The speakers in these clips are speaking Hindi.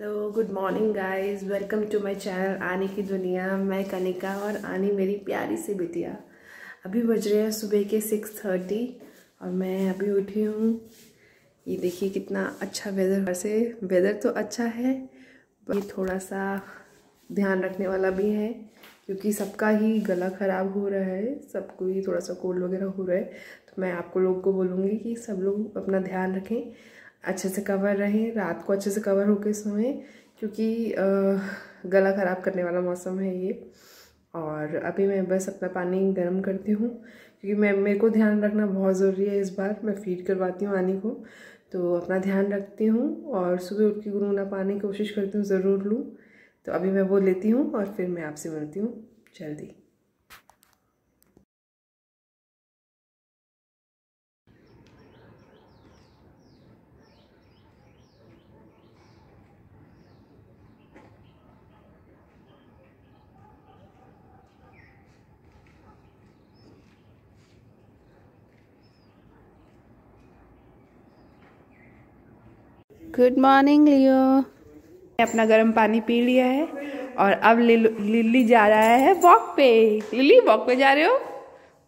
Hello, good morning guys. Welcome to my channel Aani की दुनिया। मैं कनिका और आनी मेरी प्यारी सी बिटिया। अभी बज रहे हैं सुबह के 6:30 और मैं अभी उठी हूँ। ये देखिए कितना अच्छा वेदर। वैसे वेदर तो अच्छा है, ये थोड़ा सा ध्यान रखने वाला भी है क्योंकि सबका ही गला ख़राब हो रहा है, सबको ही थोड़ा सा कोल्ड वगैरह हो रहा है। तो मैं आपको लोगों को बोलूँगी कि सब लोग अपना ध्यान रखें, अच्छे से कवर रहें, रात को अच्छे से कवर होकर सोएं क्योंकि गला ख़राब करने वाला मौसम है ये। और अभी मैं बस अपना पानी गर्म करती हूँ क्योंकि मेरे को ध्यान रखना बहुत ज़रूरी है। इस बार मैं फीड करवाती हूँ आनी को, तो अपना ध्यान रखती हूँ और सुबह उठ के गुनगुना पानी कोशिश करती हूँ ज़रूर लूँ। तो अभी मैं वो लेती हूँ और फिर मैं आपसे मिलती हूँ जल्दी। गुड मॉर्निंग लियो। अपना गर्म पानी पी लिया है और अब लिली जा रहा है वॉक पे। लिली वॉक पे जा रहे हो?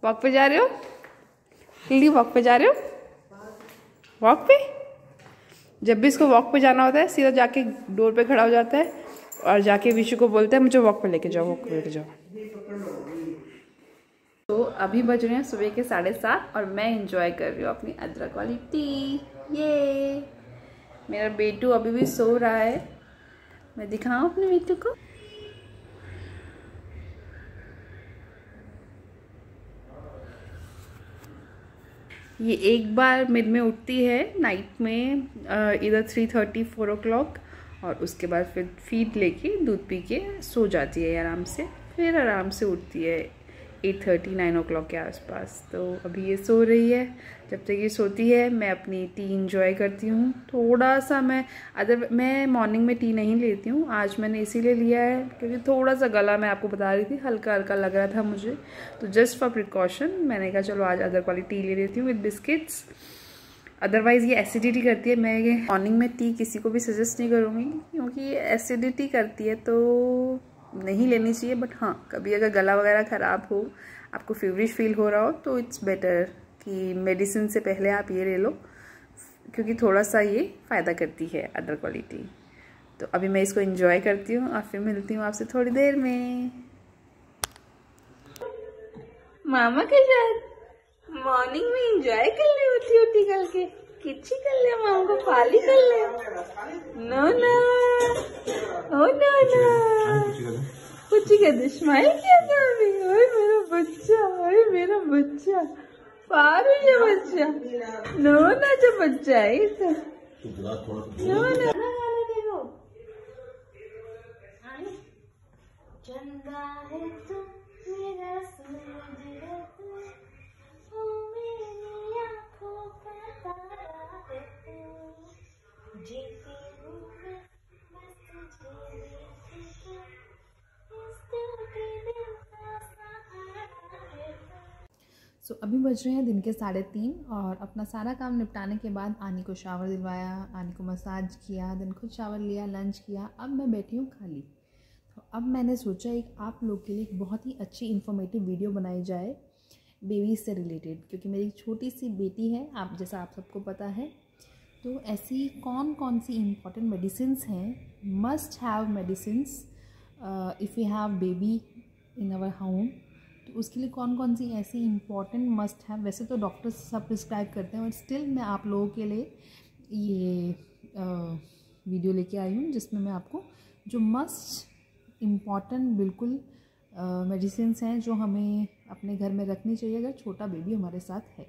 वॉक पे जा रहे हो? लिली वॉक पे जा रहे हो? वॉक पे? जब भी इसको वॉक पे जाना होता है सीधा जाके डोर पे खड़ा हो जाता है और जाके विशु को बोलता है मुझे वॉक पे लेके जाओ, वॉक पे लेके जाओ। तो अभी बज रहे हैं सुबह के 7:30 और मैं इंजॉय कर रही हूँ अपनी अदरक वाली टी। ये मेरा बेटू अभी भी सो रहा है। मैं दिखाऊं अपने बेटू को? ये एक बार मिड में उठती है नाइट में, इधर 3:30 4 o'clock, और उसके बाद फिर फीड लेके दूध पी के सो जाती है आराम से। फिर आराम से उठती है 8:30 9 o'clock के आसपास। तो अभी ये सो रही है। जब तक ये सोती है मैं अपनी टी इंजॉय करती हूँ। थोड़ा सा मैं मॉर्निंग में टी नहीं लेती हूँ। आज मैंने इसीलिए लिया है क्योंकि थोड़ा सा गला, मैं आपको बता रही थी, हल्का हल्का लग रहा था मुझे। तो जस्ट फॉर प्रिकॉशन मैंने कहा चलो आज अदरक वाली टी ले लेती हूँ विद बिस्किट्स। अदरवाइज़ ये एसिडिटी करती है। मैं ये मॉर्निंग में टी किसी को भी सजेस्ट नहीं करूँगी क्योंकि ये एसिडिटी करती है, तो नहीं लेनी चाहिए। बट हाँ, कभी अगर गला वगैरह ख़राब हो, आपको फीवरिश फील हो रहा हो, तो इट्स बेटर कि मेडिसिन से पहले आप ये ले लो क्योंकि थोड़ा सा ये फ़ायदा करती है अदरक वाली टी। तो अभी मैं इसको एंजॉय करती हूँ और फिर मिलती हूँ आपसे थोड़ी देर में मामा के साथ। मॉर्निंग में एंजॉय कर ले उठी उठी करके, किच्छी कर ले, मामा को पाली कर ले। नो ना, ओ नो ना, कुछ कर दे। स्माइल किया था अभी। ओए मेरा बच्चा, ओए मेरा बच्चा, पारू ये बच्चा। नो ना, जो बच्चा है तो नो ना। देखो चंदा है तू, मेरा सूरज है तू, ओ मेरी आँखों का तारा है तू, जीती हूँ मैं बस तुझे देख के, इस दिल के दिल का सहारा है तू। अभी बज रहे हैं दिन के 3:30 और अपना सारा काम निपटाने के बाद आनी को शावर दिलवाया, आनी को मसाज किया, देन खुद शावर लिया, लंच किया। अब मैं बैठी हूँ खाली। तो अब मैंने सोचा एक आप लोग के लिए एक बहुत ही अच्छी इन्फॉर्मेटिव वीडियो बनाई जाए बेबी से रिलेटेड, क्योंकि मेरी छोटी सी बेटी है, आप जैसा आप सबको पता है। तो ऐसी कौन कौन सी इम्पॉर्टेंट मेडिसिन्स हैं, must have medicines if you have baby in our home, तो उसके लिए कौन कौन सी ऐसी इम्पॉर्टेंट मस्ट हैव। वैसे तो डॉक्टर्स सब प्रिस्क्राइब करते हैं, बट स्टिल मैं आप लोगों के लिए ये वीडियो लेके आई हूँ जिसमें मैं आपको जो मस्ट इम्पॉर्टेंट बिल्कुल मेडिसिन्स हैं जो हमें अपने घर में रखनी चाहिए अगर छोटा बेबी हमारे साथ है।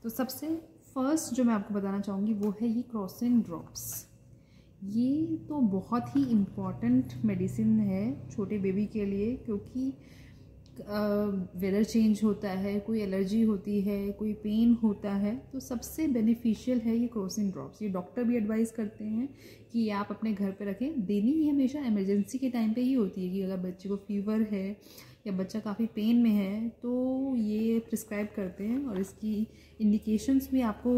तो सबसे फर्स्ट जो मैं आपको बताना चाहूँगी वो है ये क्रोसिन ड्रॉप्स। ये तो बहुत ही इम्पॉर्टेंट मेडिसिन है छोटे बेबी के लिए, क्योंकि वेदर चेंज होता है, कोई एलर्जी होती है, कोई पेन होता है, तो सबसे बेनिफिशियल है ये क्रोसिन ड्रॉप्स। ये डॉक्टर भी एडवाइस करते हैं कि ये आप अपने घर पे रखें। देनी ही हमेशा इमरजेंसी के टाइम पे ही होती है कि अगर बच्चे को फीवर है या बच्चा काफ़ी पेन में है तो ये प्रिस्क्राइब करते हैं। और इसकी इंडिकेशंस भी आपको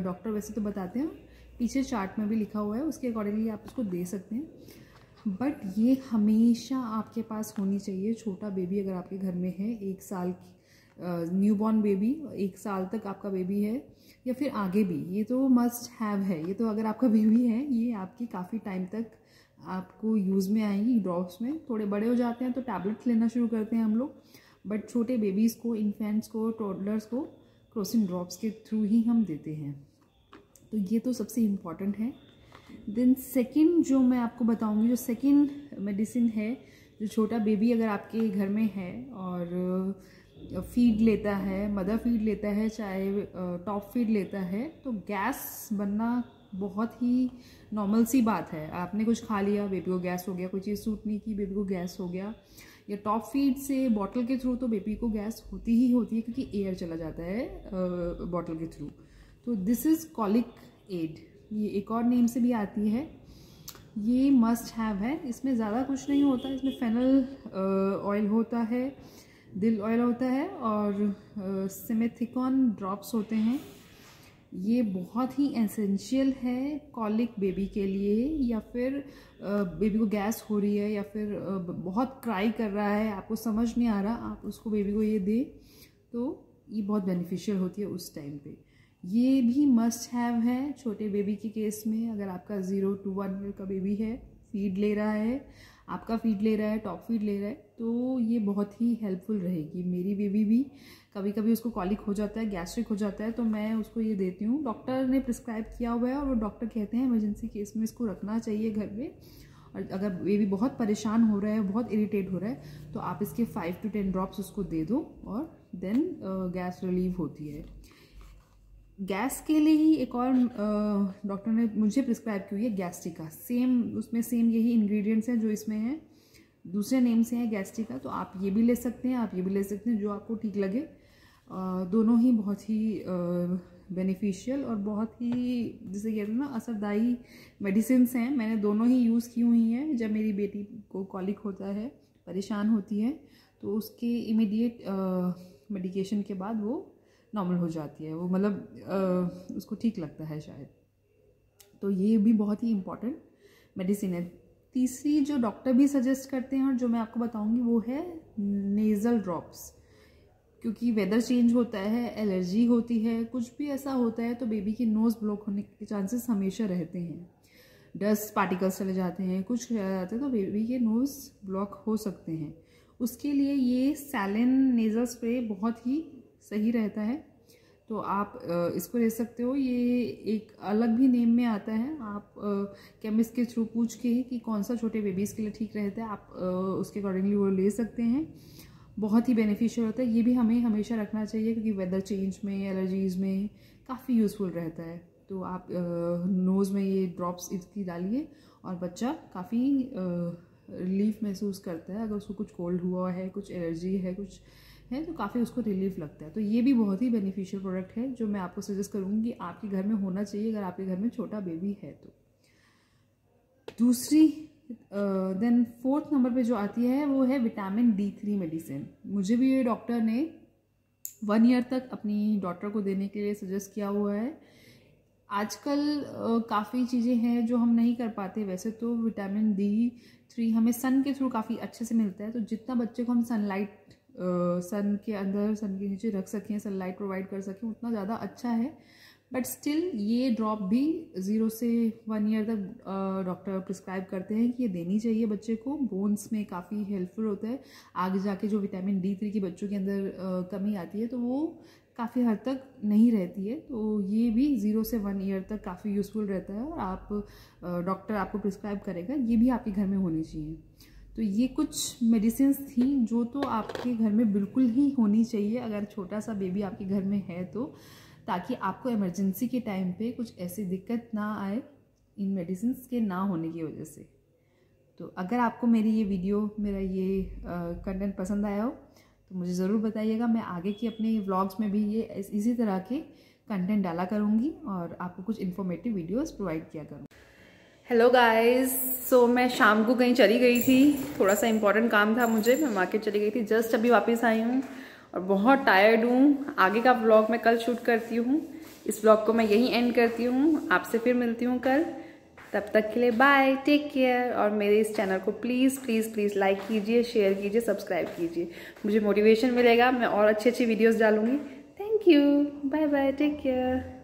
डॉक्टर वैसे तो बताते हैं पीछे चार्ट में भी लिखा हुआ है, उसके अकॉर्डिंगली आप उसको दे सकते हैं। बट ये हमेशा आपके पास होनी चाहिए। छोटा बेबी अगर आपके घर में है, 1 साल न्यूबॉर्न बेबी, 1 साल तक आपका बेबी है या फिर आगे भी, ये तो मस्ट हैव है। ये तो अगर आपका बेबी है, ये आपकी काफ़ी टाइम तक आपको यूज़ में आएंगी ड्रॉप्स में। थोड़े बड़े हो जाते हैं तो टैबलेट्स लेना शुरू करते हैं हम लोग, बट छोटे बेबीज़ को, इन्फेंट्स को, टोडलर्स को क्रोसिन ड्रॉप्स के थ्रू ही हम देते हैं। तो ये तो सबसे इम्पॉर्टेंट है। देन सेकंड जो मैं आपको बताऊंगी, जो सेकंड मेडिसिन है, जो छोटा बेबी अगर आपके घर में है और फीड लेता है, मदर फीड लेता है, चाहे टॉप फीड लेता है, तो गैस बनना बहुत ही नॉर्मल सी बात है। आपने कुछ खा लिया, बेबी को गैस हो गया, कोई चीज़ सूट नहीं की, बेबी को गैस हो गया, या टॉप फीड से बॉटल के थ्रू तो बेबी को गैस होती ही होती है, क्योंकि एयर चला जाता है बॉटल के थ्रू। तो दिस इज़ कॉलिक एड, ये एक और नेम से भी आती है। ये मस्ट हैव है। इसमें ज़्यादा कुछ नहीं होता, इसमें फेनल ऑयल होता है, दिल ऑयल होता है और सिमेथिकॉन ड्रॉप्स होते हैं। ये बहुत ही एसेंशियल है कॉलिक बेबी के लिए, या फिर बेबी को गैस हो रही है, या फिर बहुत क्राई कर रहा है, आपको समझ नहीं आ रहा, आप उसको बेबी को ये दे, तो ये बहुत बेनिफिशियल होती है उस टाइम पे। ये भी मस्ट हैव है छोटे बेबी के केस में। अगर आपका 0 to 1 ईयर का बेबी है, फीड ले रहा है, आपका फीड ले रहा है, टॉप फीड ले रहा है, तो ये बहुत ही हेल्पफुल रहेगी। मेरी बेबी भी कभी कभी उसको कॉलिक हो जाता है, गैस्ट्रिक हो जाता है, तो मैं उसको ये देती हूँ। डॉक्टर ने प्रिस्क्राइब किया हुआ है और वो डॉक्टर कहते हैं इमरजेंसी केस में इसको रखना चाहिए घर में। और अगर बेबी बहुत परेशान हो रहा है, बहुत इरिटेट हो रहा है, तो आप इसके 5 to 10 ड्रॉप्स उसको दे दो और देन गैस रिलीव होती है। गैस के लिए ही एक और डॉक्टर ने मुझे प्रिस्क्राइब की हुई है गैस्ट्रिका। सेम उसमें सेम यही इंग्रेडिएंट्स हैं जो इसमें हैं, दूसरे नेम से है गैस्ट्रिका। तो आप ये भी ले सकते हैं, आप ये भी ले सकते हैं, जो आपको ठीक लगे। दोनों ही बहुत ही बेनिफिशियल और बहुत ही, जिसे कहते हैं ना, असरदायी मेडिसिन्स हैं। मैंने दोनों ही यूज़ की हुई हैं। जब मेरी बेटी को कॉलिक होता है, परेशान होती है, तो उसके इमीडिएट मेडिकेशन के बाद वो नॉर्मल हो जाती है, वो मतलब उसको ठीक लगता है शायद। तो ये भी बहुत ही इम्पॉर्टेंट मेडिसिन है। तीसरी जो डॉक्टर भी सजेस्ट करते हैं और जो मैं आपको बताऊंगी, वो है नेज़ल ड्रॉप्स। क्योंकि वेदर चेंज होता है, एलर्जी होती है, कुछ भी ऐसा होता है, तो बेबी की नोज़ ब्लॉक होने के चांसेस हमेशा रहते हैं। डस्ट पार्टिकल्स चले जाते हैं, कुछ चले जाते हैं, तो बेबी के नोज़ ब्लॉक हो सकते हैं। उसके लिए ये सैलिन नेज़ल स्प्रे बहुत ही सही रहता है, तो आप इसको ले सकते हो। ये एक अलग भी नेम में आता है, आप केमिस्ट के थ्रू पूछ के कि कौन सा छोटे बेबीज़ के लिए ठीक रहता है, आप उसके अकॉर्डिंगली वो ले सकते हैं। बहुत ही बेनिफिशियल होता है। ये भी हमें हमेशा रखना चाहिए, क्योंकि वेदर चेंज में, एलर्जीज़ में काफ़ी यूज़फुल रहता है। तो आप नोज़ में ये ड्रॉप्स इसकी डालिए और बच्चा काफ़ी रिलीफ महसूस करता है। अगर उसको कुछ कोल्ड हुआ है, कुछ एलर्जी है, कुछ है, तो काफ़ी उसको रिलीफ लगता है। तो ये भी बहुत ही बेनिफिशियल प्रोडक्ट है, जो मैं आपको सजेस्ट करूँगी आपके घर में होना चाहिए अगर आपके घर में छोटा बेबी है तो। दूसरी देन 4th नंबर पे जो आती है वो है विटामिन D3 मेडिसिन। मुझे भी ये डॉक्टर ने 1 ईयर तक अपनी डॉटर को देने के लिए सजेस्ट किया हुआ है। आजकल काफ़ी चीज़ें हैं जो हम नहीं कर पाते। वैसे तो विटामिन D3 हमें सन के थ्रू काफ़ी अच्छे से मिलता है, तो जितना बच्चे को हम सनलाइट, सन के अंदर, सन के नीचे रख सकें, सनलाइट प्रोवाइड कर सकें, उतना ज़्यादा अच्छा है। बट स्टिल ये ड्रॉप भी 0 से 1 ईयर तक डॉक्टर प्रिस्क्राइब करते हैं कि ये देनी चाहिए बच्चे को। बोन्स में काफ़ी हेल्पफुल होता है। आगे जाके जो विटामिन D3 की बच्चों के अंदर कमी आती है, तो वो काफ़ी हद तक नहीं रहती है। तो ये भी 0 से 1 ईयर तक काफ़ी यूज़फुल रहता है, और आप डॉक्टर आपको प्रिस्क्राइब करेगा, ये भी आपके घर में होनी चाहिए। तो ये कुछ मेडिसिन्स थी जो तो आपके घर में बिल्कुल ही होनी चाहिए अगर छोटा सा बेबी आपके घर में है तो, ताकि आपको इमरजेंसी के टाइम पे कुछ ऐसी दिक्कत ना आए इन मेडिसिन्स के ना होने की वजह से। तो अगर आपको मेरी ये वीडियो, मेरा ये कंटेंट पसंद आया हो तो मुझे ज़रूर बताइएगा। मैं आगे की अपने व्लॉग्स में भी ये इसी तरह के कंटेंट डाला करूँगी और आपको कुछ इन्फॉर्मेटिव वीडियोज़ प्रोवाइड किया करूँगी। हेलो गाइस, सो मैं शाम को कहीं चली गई थी, थोड़ा सा इम्पोर्टेंट काम था मुझे, मैं मार्केट चली गई थी। जस्ट अभी वापस आई हूँ और बहुत टायर्ड हूँ। आगे का व्लॉग मैं कल शूट करती हूँ। इस ब्लॉग को मैं यहीं एंड करती हूँ। आपसे फिर मिलती हूँ कल, तब तक के लिए बाय, टेक केयर। और मेरे इस चैनल को प्लीज़ प्लीज़ प्लीज़ लाइक कीजिए, शेयर कीजिए, सब्सक्राइब कीजिए। मुझे मोटिवेशन मिलेगा, मैं और अच्छी अच्छी वीडियोस डालूँगी। Thank you, bye bye, take care.